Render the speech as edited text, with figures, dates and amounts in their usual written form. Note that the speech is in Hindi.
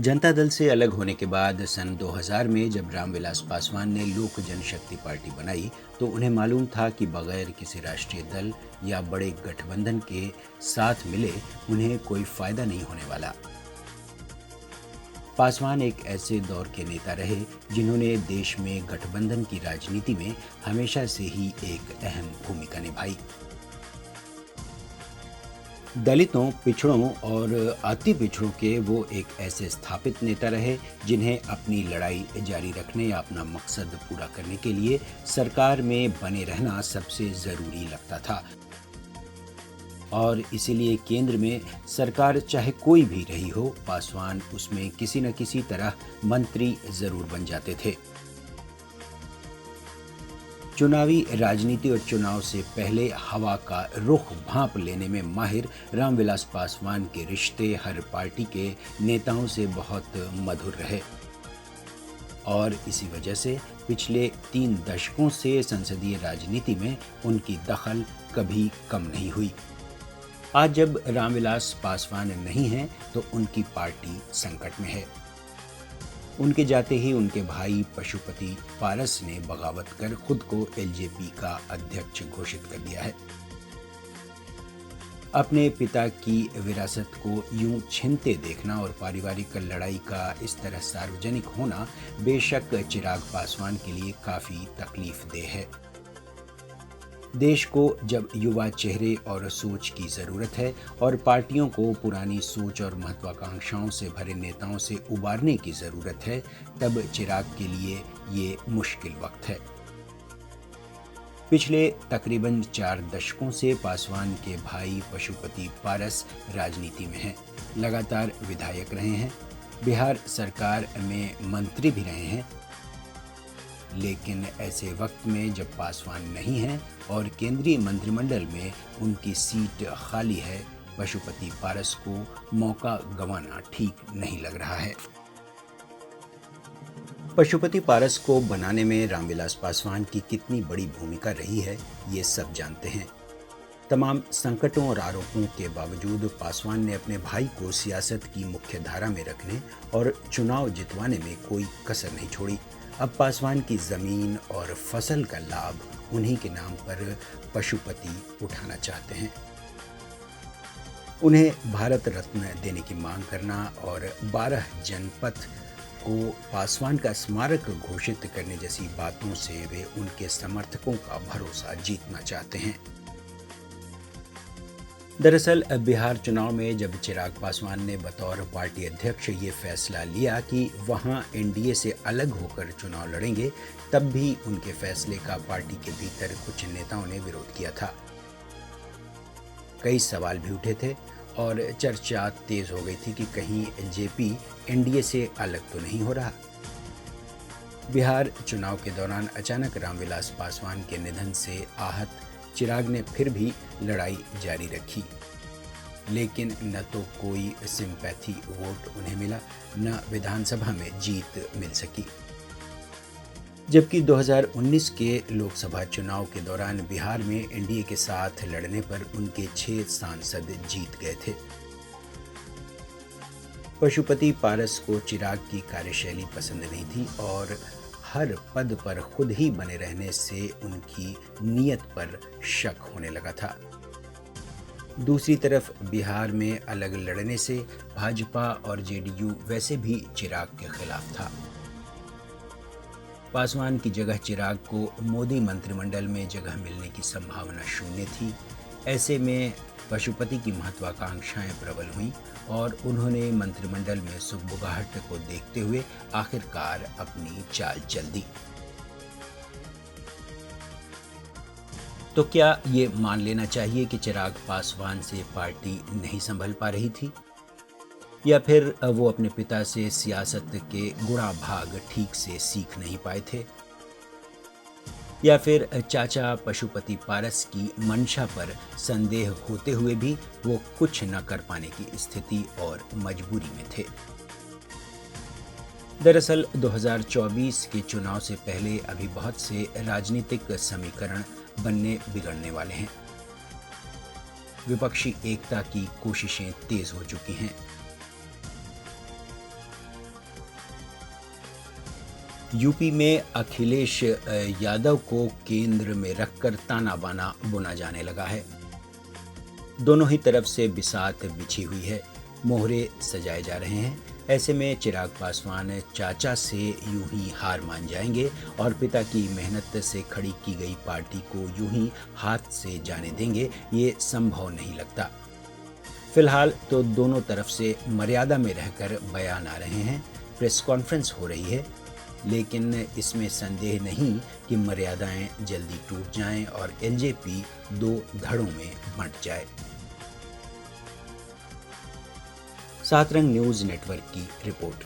जनता दल से अलग होने के बाद सन 2000 में जब रामविलास पासवान ने लोक जनशक्ति पार्टी बनाई तो उन्हें मालूम था कि बगैर किसी राष्ट्रीय दल या बड़े गठबंधन के साथ मिले उन्हें कोई फायदा नहीं होने वाला। पासवान एक ऐसे दौर के नेता रहे जिन्होंने देश में गठबंधन की राजनीति में हमेशा से ही एक अहम भूमिका निभाई। दलितों, पिछड़ों और अति पिछड़ों के वो एक ऐसे स्थापित नेता रहे जिन्हें अपनी लड़ाई जारी रखने या अपना मकसद पूरा करने के लिए सरकार में बने रहना सबसे ज़रूरी लगता था। और इसीलिए केंद्र में सरकार चाहे कोई भी रही हो, पासवान उसमें किसी न किसी तरह मंत्री ज़रूर बन जाते थे। चुनावी राजनीति और चुनाव से पहले हवा का रुख भांप लेने में माहिर रामविलास पासवान के रिश्ते हर पार्टी के नेताओं से बहुत मधुर रहे और इसी वजह से पिछले 3 दशकों से संसदीय राजनीति में उनकी दखल कभी कम नहीं हुई। आज जब रामविलास पासवान नहीं हैं तो उनकी पार्टी संकट में है। उनके जाते ही उनके भाई पशुपति पारस ने बगावत कर खुद को एलजेपी का अध्यक्ष घोषित कर दिया है। अपने पिता की विरासत को यूं छीनते देखना और पारिवारिक लड़ाई का इस तरह सार्वजनिक होना बेशक चिराग पासवान के लिए काफी तकलीफदेह है। देश को जब युवा चेहरे और सोच की जरूरत है और पार्टियों को पुरानी सोच और महत्वाकांक्षाओं से भरे नेताओं से उबारने की जरूरत है, तब चिराग के लिए ये मुश्किल वक्त है। पिछले तकरीबन 4 दशकों से पासवान के भाई पशुपति पारस राजनीति में हैं, लगातार विधायक रहे हैं, बिहार सरकार में मंत्री भी रहे हैं। लेकिन ऐसे वक्त में जब पासवान नहीं हैं और केंद्रीय मंत्रिमंडल में उनकी सीट खाली है, पशुपति पारस को मौका गंवाना ठीक नहीं लग रहा है। पशुपति पारस को बनाने में रामविलास पासवान की कितनी बड़ी भूमिका रही है, ये सब जानते हैं। तमाम संकटों और आरोपों के बावजूद पासवान ने अपने भाई को सियासत की मुख्य धारा में रखने और चुनाव जितवाने में कोई कसर नहीं छोड़ी। अब पासवान की जमीन और फसल का लाभ उन्हीं के नाम पर पशुपति उठाना चाहते हैं। उन्हें भारत रत्न देने की मांग करना और 12 जनपद को पासवान का स्मारक घोषित करने जैसी बातों से वे उनके समर्थकों का भरोसा जीतना चाहते हैं। दरअसल बिहार चुनाव में जब चिराग पासवान ने बतौर पार्टी अध्यक्ष ये फैसला लिया कि वहां एनडीए से अलग होकर चुनाव लड़ेंगे, तब भी उनके फैसले का पार्टी के भीतर कुछ नेताओं ने विरोध किया था। कई सवाल भी उठे थे और चर्चा तेज हो गई थी कि कहीं जेपी एनडीए से अलग तो नहीं हो रहा। बिहार चुनाव के दौरान अचानक रामविलास पासवान के निधन से आहत चिराग ने फिर भी लड़ाई जारी रखी, लेकिन न तो कोई सिंपैथी वोट उन्हें मिला, न विधानसभा में जीत मिल सकी। जबकि 2019 के लोकसभा चुनाव के दौरान बिहार में एनडीए के साथ लड़ने पर उनके 6 सांसद जीत गए थे। पशुपति पारस को चिराग की कार्यशैली पसंद नहीं थी और हर पद पर खुद ही बने रहने से उनकी नीयत पर शक होने लगा था। दूसरी तरफ बिहार में अलग लड़ने से भाजपा और जेडीयू वैसे भी चिराग के खिलाफ था। पासवान की जगह चिराग को मोदी मंत्रिमंडल में जगह मिलने की संभावना शून्य थी। ऐसे में पशुपति की महत्वाकांक्षाएं प्रबल हुईं और उन्होंने मंत्रिमंडल में सुगबुगाहट को देखते हुए आखिरकार अपनी चाल चल दी। तो क्या ये मान लेना चाहिए कि चिराग पासवान से पार्टी नहीं संभल पा रही थी, या फिर वो अपने पिता से सियासत के गुणा भाग ठीक से सीख नहीं पाए थे, या फिर चाचा पशुपति पारस की मंशा पर संदेह होते हुए भी वो कुछ न कर पाने की स्थिति और मजबूरी में थे। दरअसल 2024 के चुनाव से पहले अभी बहुत से राजनीतिक समीकरण बनने बिगड़ने वाले हैं। विपक्षी एकता की कोशिशें तेज हो चुकी हैं। यूपी में अखिलेश यादव को केंद्र में रखकर ताना बाना बुना जाने लगा है। दोनों ही तरफ से बिसात बिछी हुई है, मोहरे सजाए जा रहे हैं। ऐसे में चिराग पासवान चाचा से यूं ही हार मान जाएंगे और पिता की मेहनत से खड़ी की गई पार्टी को यूं ही हाथ से जाने देंगे, ये संभव नहीं लगता। फिलहाल तो दोनों तरफ से मर्यादा में रहकर बयान आ रहे हैं, प्रेस कॉन्फ्रेंस हो रही है, लेकिन इसमें संदेह नहीं कि मर्यादाएं जल्दी टूट जाएं और एलजेपी दो धड़ों में बंट जाए। सात रंग न्यूज़ नेटवर्क की रिपोर्ट।